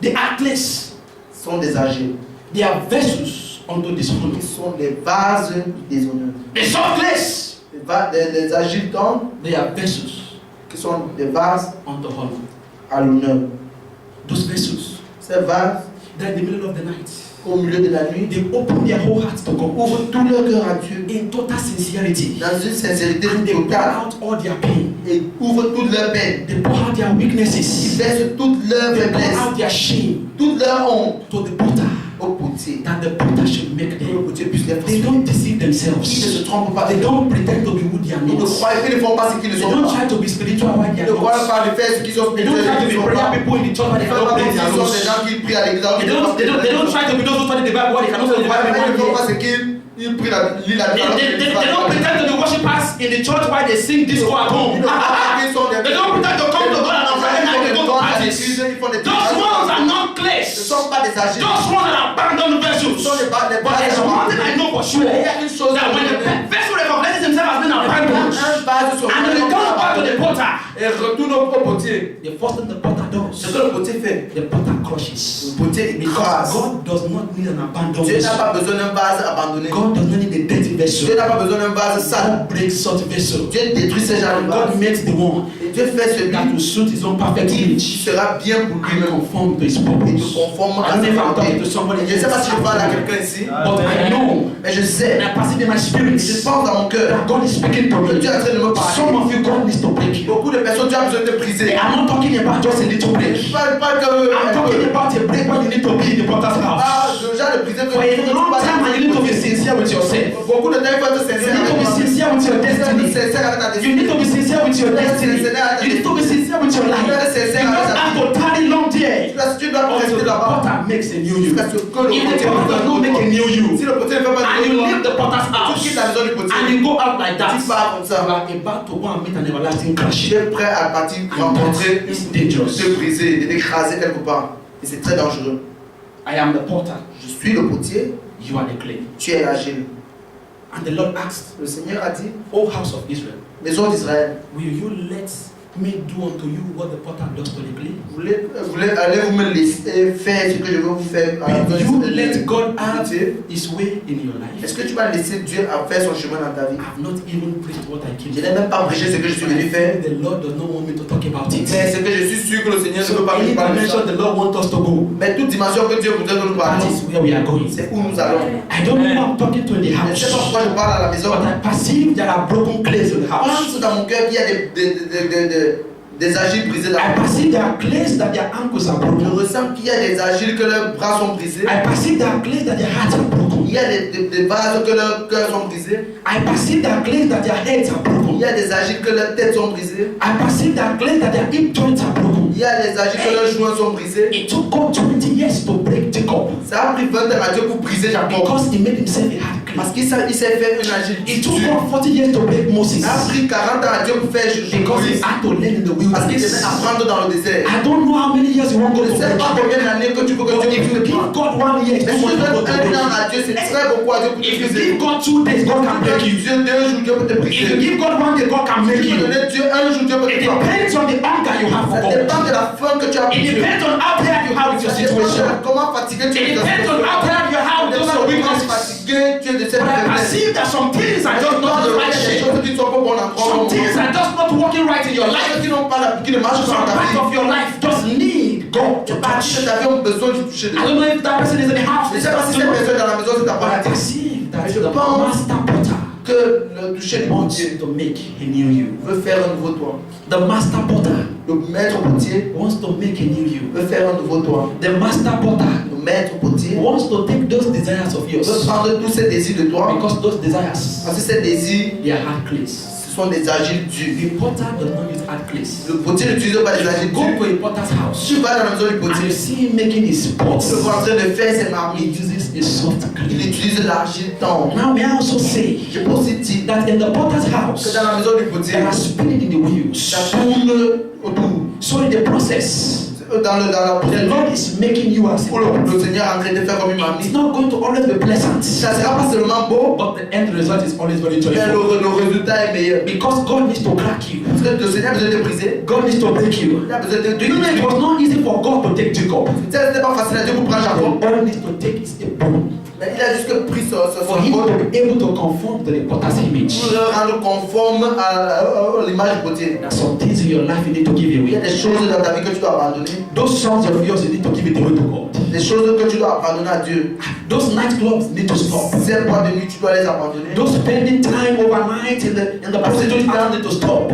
They are clays. Ce sont des agiles. They are vessels unto dishonor. Ils sont des vases de déshonneur. The soft clays, Les agiles dons they are vessels qui sont des vases unto honor. à l'honneur. Those vessels, Ces vases, they're in the middle of the night. au milieu de la nuit, They open their whole hearts to God ouvrent tout leur cœur à Dieu in total sincerity. dans une sincérité And they pour totale out all their pain. et ouvrent toute leur peine. They pour out their Ils weaknesses. laissent toute leur They pour faiblesse, out their shame toute leur honte to the potter, au potier. that the potter should make Que le them. potier puisse les They transformer. don't deceive Ils ne se themselves. trompent pas. They don't pretend to be who they are Ils ne not. croient qu'ils ne font pas ce qu'ils ne They sont don't pas. try to be spiritual while they Ils ne are croient not. pas de faire ce qu'ils sont They don't try to spirituels. be Ils ne sont prayer pas. people in the church while they Ils ne cannot font pray pas their comme roles. des gens qui prient à l'église. They don't try to be those who study the Bible while they cannot study the Bible in Ils ne one font year. pas ce qu'ils prient lisent la Bible. They don't pretend to be worshipers in the church while they sing disco at home. They don't pretend to come to God and on Friday night they go to parties. Those ones are not Ce ne clays. sont pas des agiles. Those ones are abandoned vessels. Ce sont des But there's one thing I know for sure, that when the vessel recognizes himself as being abandoned Un vase sur and he returns back to the potter, et retourne au potier. the first thing the potter Ce does, que le potier fait, the potter crushes. le potier Because écrase. God does not need an abandoned Dieu n'a vessel. pas besoin d'un vase abandonné. God does not need a dirty Dieu vessel. n'a pas besoin d'un vase sale. God breaks such vessel. Dieu détruit ce genre de God vase. makes the one Et Dieu fait celui that will suit his own perfect qui image sera bien pour and lui-même conform to his et purpose. te conforme I à don't know sa if I'm talking to volonté. somebody. Je ne sais pas si je parle à quelqu'un ici, But I know, mais je sais, and I perceive in my spirit, je pense dans mon cœur that God is speaking to que me. Dieu est en train de me parler. Some of you, God needs to break you. Beaucoup de personnes, Dieu a besoin de te briser. I'm not talking about just a little Je break. ne parle pas que. I'm talking about a break when you need to be in the potter's Ah, house. le genre de briser que For a long time, and you need to be sincere with yourself. Beaucoup de temps, il faut être You sincère need to avec be toi. sincere with your Il faut être destiny. sincère avec ta You destinée. need to be sincere with your destiny. You need to be sincere with your life. You don't have to tarry long there Tu dois until rester the là-bas. potter makes a new you. Jusqu'à ce que le If the potier potter does not make a new you, Si le potier ne fait pas and de you toi, leave the potter's tu house, quittes la maison du potier. and you go out like that, Tu pars comme you ça. are about to go and meet an everlasting crash. Tu es prêt à partir And rencontrer, that is dangerous. te briser, de t'écraser quelque part. Et c'est très dangereux. I am the potter, Je suis le potier, you are the clay. tu es l'agile. And the Lord asked, Le Seigneur a dit, O house of Israel, maison d'Israël, will you let me do unto you what the potter does to the clay? allez-vous me laisser faire ce que je veux vous faire à la Will maison you du let God have potier? his way in your life? Est-ce que tu vas laisser Dieu faire son chemin dans ta vie? I have not even preached what I came Je n'ai même pas prêché ce que je suis venu faire. The Lord does not want me to talk about it. Mais c'est que je suis sûr que le Seigneur ne So veut pas que any nous parlions de dimension ça. the Lord wants us to go, Mais toute dimension que Dieu voudrait que nous that parlions, is where we are going. c'est où nous allons. I don't know who I'm talking to in the Je ne house, sais pas pourquoi je parle à la maison. but I perceive there are broken clays in the Je house. pense dans mon cœur qu'il y a des agiles brisés dans I mon perceive there are clays that their ankles are Je broken. ressens qu'il y a des agiles que leurs bras sont brisés. I perceive there are clays that their hearts are broken. Il y a des vases que leurs cœurs sont brisés. I perceive there are clays that their heads are Il broken. y a des agiles que leurs têtes sont brisées. I perceive there are clays that their hip joints are broken. Il y a des agiles que leurs joints sont brisés. It took God 20 years to break Jacob Ça a pris 20 ans à Dieu pour briser Jacob. because he made himself a hard clay. Parce qu'il s'est fait un agile. It took God 40 years to break Moses Ça a pris 40 ans à Dieu pour faire because he Moïse. had to learn in the Parce qu'il devait wilderness. apprendre dans le désert. I don't know how many years you want Je God ne to sais break pas you. combien d'années que tu veux que But Dieu if you te give prenne. God 1 year, it's Mais too si much tu for donnes God to un break an you. à Dieu, c'est très beaucoup à Dieu pour te If you briser. give God 2 days, God can Tu break donnes you. Dieu 2 jours, Dieu peut te If you briser. give God 1 day, God can make Tu peux you. donner Dieu 1 jour, Dieu peut It te frapper. depends on the hunger you have for Ça dépend God. de la faim que tu as pour It Dieu. depends on how tired you are with your Ça dépend de situation. comment fatigué tu It es de ta depends on situation. how tired you are with Ça those dépend your de comment weaknesses. fatigué tu es de cette But I faiblesse. perceive that some things are just not Il the y right a des shape. choses qui ne sont pas bonnes en Some things are just not working right in your Les life. choses qui n'ont pas qui ne marchent pas Some dans ta part vie. of your life just need God to Tu parties touch. de ta vie ont besoin de toucher de I Dieu. don't know if that person is in the house. Je ne sais pas si cette personne dans la maison c'est ta But I pratique. perceive that Je the pense master potter Que le toucher de wants Dieu to make a new you. veut faire un nouveau toi. The master potter Le maître potier wants to make a new you. veut faire un nouveau toi. The master potter Le maître potier wants to take those desires of veut yours prendre tous ces désirs de toi. because those desires, Parce que ces désirs, they are hard clays. ce sont des agiles durs. The potter does not use hard clays. Le potier n'utilise pas des agiles Go durs. to a potter's house Tu vas dans la maison du and you potier. see him making his pots. Tu le vois en train de faire ses He marmites. uses a soft Il clay. utilise l'argile tendre. Now may I also say Je peux aussi dire that in the potter's que house dans la maison du potier, there are spinning in the wheels. ça tourne autour. So in the process, Dans la the procédure, Lord is making you as a où le Seigneur est en train de faire comme une It's mamie. not going to always be pleasant, Ça ne sera pas seulement beau, but the end result is always very mais joyful. le résultat est meilleur. Because God needs to crack you. Parce que le Seigneur a besoin de briser. God needs to break you. Il a besoin de Do you know it was not easy for God to take Jacob? Ce n'était pas facile à Dieu pour prendre Jacob. All needs to take is a bone Mais il a juste pris for son him bol to be able to conform to the potter's image. pour le rendre conforme à l'image du potier. There are some things in your life you need to give Il y a away. des choses dans ta vie que tu dois abandonner. Those songs of yours you need to give it away to God. Des choses que tu dois abandonner à Dieu. Those nightclubs need to stop. Ces boîtes de nuit, tu dois les abandonner. Those spending time overnight in the prostitute house need to stop.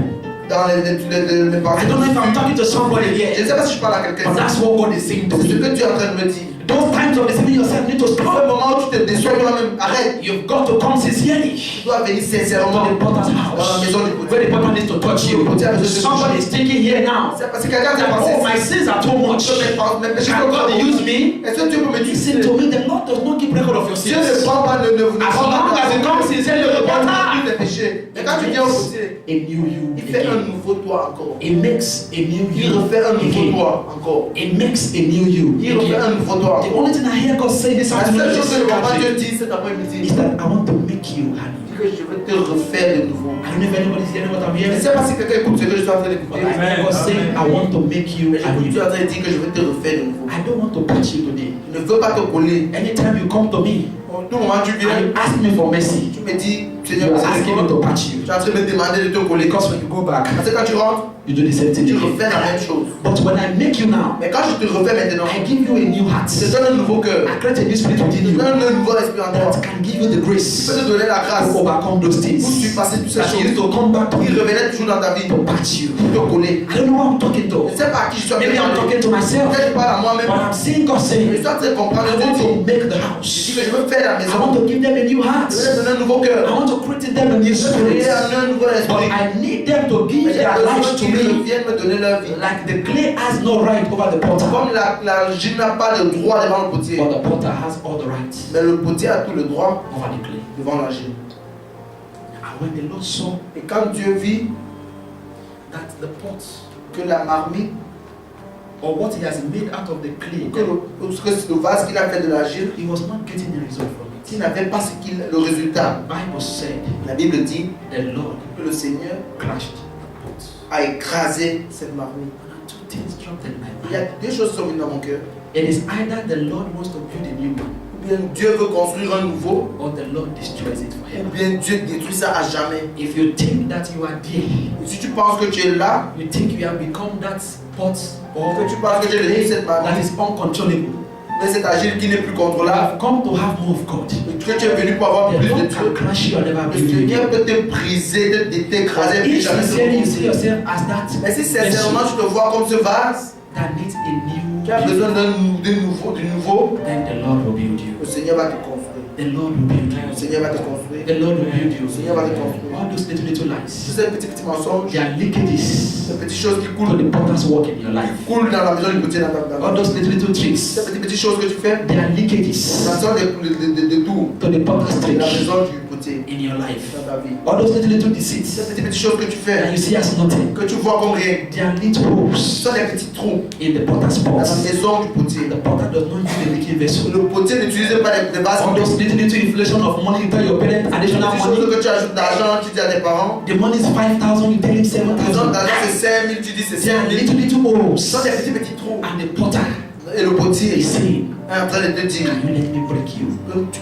Dans les I parties. don't know if I'm talking to somebody Je ne here, sais pas si je parle à quelqu'un. but that's what God is saying to C'est ce me. que tu es en train de me dire. Those times of deceiving yourself need to Au stop. moment où tu te déçois toi-même, arrête. You've got to come sincerely Tu dois venir to sincèrement the potter's dans la house. maison du potier. Where the potter needs to touch you. Somebody is thinking here now. C'est parce que quelqu'un t'a That, pensé. oh, my sins are too much. Mes péchés Can sont God trop use gros. me? Est-ce que Dieu peut me Listen utiliser? to me. The Lord does not keep record of your Dieu ne sins. prend pas As long as it comes sincerely to the potter, tes péchés. Mais quand tu viens au potier, a new you il fait un again. nouveau toi encore. It makes a new Il you refait un nouveau again. toi encore. It makes a new you Il refait un again. nouveau toi The encore. only thing I hear God say this La afternoon seule chose que je comprends Dieu is dire cet après-midi, that I want to make you happy. que je veux te refaire de nouveau. I don't know if anybody's hearing what I'm Je ne hearing, sais pas si quelqu'un écoute ce que je suis en train but d'écouter. I hear God say I want to make you Mais j'écoute happy. Dieu en train de dire que je veux te refaire de nouveau. I don't want to patch you today. Je ne veux pas te coller. Anytime you come to me Au tout moment où tu and viens, you ask me for mercy, tu me dis, you Seigneur, are asking me to patch you. tu es en train de me demander de te coller. Because when you go back, Parce que quand tu rentres, you do the same thing tu again. refais la même chose. But when I make you now, Mais quand je te refais maintenant, I give you a new heart. je te donne un nouveau cœur. I create a new spirit within Je te you donne un nouveau esprit en toi. that can give you the Je grace peux te donner la grâce to overcome those pour things. que tu passes toutes ces That you used choses. to come back to Il me revenait toujours dans ta vie to pour patch you. te coller. I don't know who I'm talking Je to. ne sais pas à qui je suis en train Maybe de I'm parler. talking to myself. Peut-être je parle à moi-même. But I'm seeing God Je saying, suis en train de comprendre I Dieu want dit. to make the Je dis house. que je veux faire la I maison. want to give them a new heart. Je veux leur donner un nouveau cœur. I want to create in them a new Je veux spirit. créer un nouveau But esprit. I need them to give Mais j'ai their besoin lives to qu'ils me. viennent me donner leur vie. Like the clay has no right over the potter, Comme l'argile n'a pas de droit devant le potier, but the potter has all the rights mais le potier a tout le droit over the clay. devant l'argile. And when the Lord saw Et quand Dieu vit that the pot que la marmite, or what he has made out of the clay, que le vase qu'il a fait de l'argile, he was not getting the result from s'il it. n'avait pas le résultat, The Bible said la Bible dit the Lord que le Seigneur crushed the pot. a écrasé cette marmite. And two things dropped in my Il y a mind. deux choses qui sont venues dans mon cœur. It is either the Lord wants to build a new one, Ou bien Dieu veut construire un nouveau, or the Lord destroys it ou forever. bien Dieu détruit ça à jamais. If you think that you are there, Et si tu penses que tu es là, you think you have become that pot or que tu penses que tu es devenu cette that marmite, is uncontrollable, mais cet argile qui n'est plus you contrôlable, have come to have more of God. que tu es venu pour avoir The plus de Lord Dieu. can crush you and never Le build you Seigneur again. peut te briser, t'écraser, But puis if jamais te sincerely you see reconstruire. yourself as that Mais si sincèrement tu te vois comme ce vase that needs a new qui a build, besoin du nouveau, then the Lord will build you. le Seigneur va te construire. The Lord will build Le you. Seigneur va te construire. The Lord will build you. Seigneur va te construire. All those little Tous lies, ces petits mensonges, they are leakages ces petites choses qui to coulent, the potter's work in your life. coulent dans la maison du potier dans ta All vie. those little tricks, Ces petites choses que tu fais, they are ça leakages sort de tout, to the potter's de trick la maison du potier in your life. dans ta vie. All those little Ces deceits petites choses que tu that fais, you see as nothing, que tu vois comme rien, they are little ce holes sont des petits trous in the potter's dans la pot. maison du potier. The potter does not use a leaky vessel. Le potier n'utilise pas des vases. All those little inflation of money, you tell your parents additional Les choses money. que tu ajoutes d'argent, tu dis à tes parents. The money is 5,000, you tell him Par exemple, 7,000. d'argent c'est 5 000, tu dis c'est They 5 are 000. little Ce holes. sont des petits trous. And the potter Et le potier is saying, est en train de te dire, can you let me break you?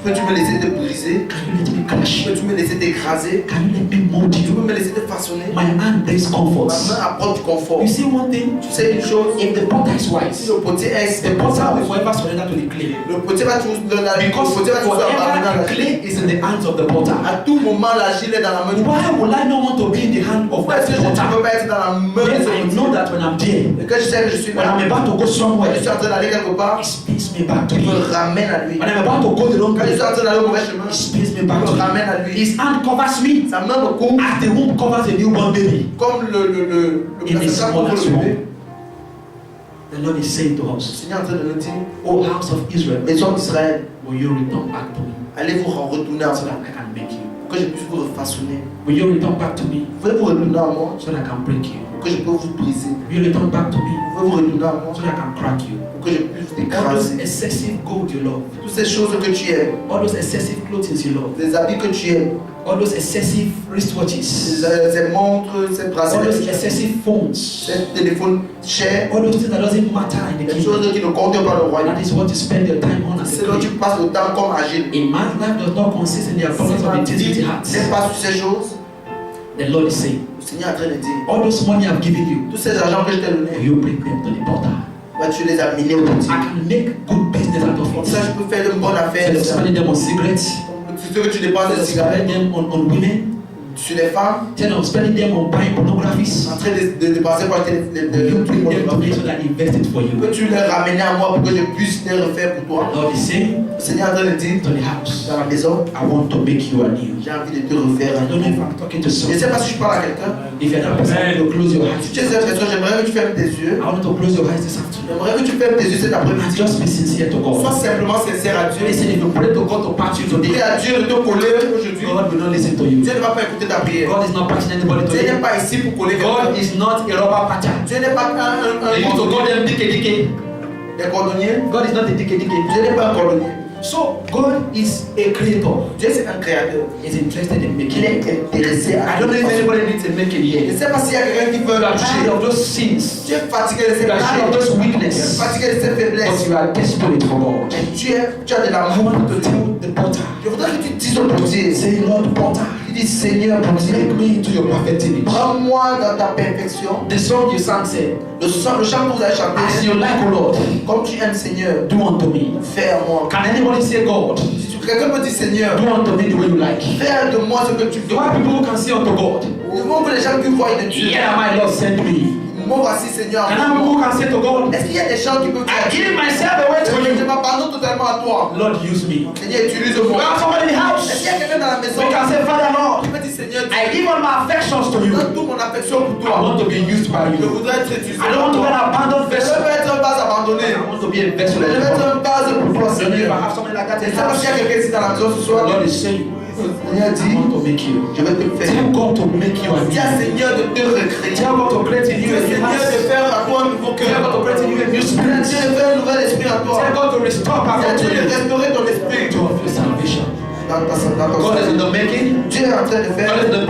peux-tu me laisser te briser? Can you let me crush you? Peux-tu me laisser t'écraser? Can you let me mold Tu peux you? me laisser te façonner? My hand brings Ma comfort. main apporte du confort. You see one thing? Tu sais une chose, If the potter is si wise, le potier est the potter will responsable, forever surrender to the clay. le potier va toujours Because abandonner forever la the clay is in the hands of the potter. À tout moment, l'argile est dans la main du Why would I not want to be in the hand of Pourquoi est-ce that que je ne potter? peux pas être dans la main de Yes, ce I potier? know that when I'm there, Et que je sais que je suis when là, I'm about to go somewhere, je suis en train d'aller quelque part, it spins me back to il me him. ramène à lui. When I'm about to go the wrong Quand je way, suis en train d'aller au mauvais chemin, it spins me il back to me him. ramène à lui. His hand covers me Sa main me couvre as the womb covers a newborn baby. comme le In his placenta small couvre as le well. bébé. The Lord is saying to Le us, Seigneur est en train de nous dire, O house of Israel, maison d'Israël, Will you return back to me Allez vous retourner à so moi, that I can make you? pour que je puisse vous refaçonner. Will you return back to me Vous pouvez vous retourner à moi, so that I can break you? pour que je peux vous briser. Will you return back to me Vous pouvez vous retourner à moi, so that I can crack you? pour que je puisse vous All those écraser. excessive gold you love, Toutes ces choses que tu aimes, all those excessive clothing you love, les habits que tu aimes, all those excessive wristwatches, ces montres, ces all bracelets, those excessive phones, ces téléphones chers, all those things that doesn't matter in the les kingdom. choses qui ne comptent pas le royaume. That is what you spend your time on as C'est a là où tu Christian. passes le temps comme agile. A man's life does not consist in the abundance of the things that he has. n'est pas sur ces choses. The Lord is saying, Le Seigneur est en train de dire, all those money I've given you, tous ces argents que je t'ai will donnés, you bring them to the portal? tu les as minés au petit. I can make good business out of Comme it. ça, je peux faire une bonne affaire. Instead of spending them on cigarettes, C'est ce que tu dépenses des instead of cigarettes spending them on women, sur les femmes, instead of spending them on buying pornographies, en train de dépenser pour acheter will you bring them to me so that I invest it for you? Peux-tu les ramener à moi pour que je puisse les refaire pour toi? The Lord is saying Le Seigneur est en train de dire, to the house, dans la maison, I want to make you anew. j'ai envie de te refaire I un don't know if nouveau. I'm talking to Je ne sais someone. pas si je parle à quelqu'un. If you're that person, I want you to close your eyes. Si tu es cette personne, j'aimerais que tu fermes tes yeux. I want you to close your eyes this afternoon. J'aimerais que tu fermes tes yeux cet And après-midi. just be sincere to Sois God. simplement sincère à Dieu. Listen, if you pray to God to patch you Prie today, à Dieu de te coller aujourd'hui. God will not listen to you. Dieu ne va pas écouter ta prière. God is not patching anybody Dieu today. n'est pas ici pour coller God quelqu'un. is not a rubber patcher. Dieu n'est pas They used to call them dike. des cordonniers. God is not a dike. Dieu n'est pas un cordonnier. So God is a creator. Dieu c'est un créateur. He's interested in Il making. est intéressé à I don't know if anybody needs a making Je ne here. sais pas s'il y a quelqu'un qui veut You are toucher. tired of those sins. Tu es fatigué de ses You are tired of péchés. those Tu es weakness. fatigué de ses But faiblesses. you are desperate for God. Mais tu as de I l'amour want pour to te dire. tell the potter. Je voudrais que tu dises au portier. Say, Lord Potter, Tu dis Seigneur portier, make me into your perfect image. prends-moi dans ta perfection. The song you sang said, Le chant que vous avez as chanté. you like, O Lord, Comme tu aimes Seigneur, do unto me. fais à moi. Can anybody say, God, Si quelqu'un me dit Seigneur, do unto me the way you like? fais de moi ce que tu Do veux. I have people who can say unto God, Nous voulons que les gens qui voient de Dieu. here am I, Lord, send me? Moi voici Seigneur. Can I have people who can say to God, Est-ce qu'il y a des gens qui peuvent I dire give myself away to Je you? m'abandonne totalement à toi. Lord, use me. Seigneur, We utilise-moi. have somebody in the Est-ce house. qu'il y a quelqu'un dans la maison We can say, Father, Lord, qui me dit Seigneur, I give all my affections to je you. donne toute mon affection pour I toi. want to be used by Je you. voudrais être utilisé. I don't want to be an abandoned Je vessel. veux être un vase abandonné. I want to be a Je vessel veux of être God. un vase pour toi, I don't know if I Seigneur. have something like that Je in ne the sais pas house. s'il y a quelqu'un ici dans la maison ce The soir. Lord is saying, Seigneur I dit, want to make you. je vais te faire. Tell God to make you a Dis à Seigneur de te recréer. Tell God to create in you a new Seigneur de heart. faire à toi un nouveau Tell God to cœur. create in you a new Dis à spirit. Dieu de faire un nouvel esprit en toi. Tell God to restore Dis power à to Dieu de you. restaurer ton esprit. To of your salvation. Dans ton God is in the making. Dieu est en train de faire. God is in the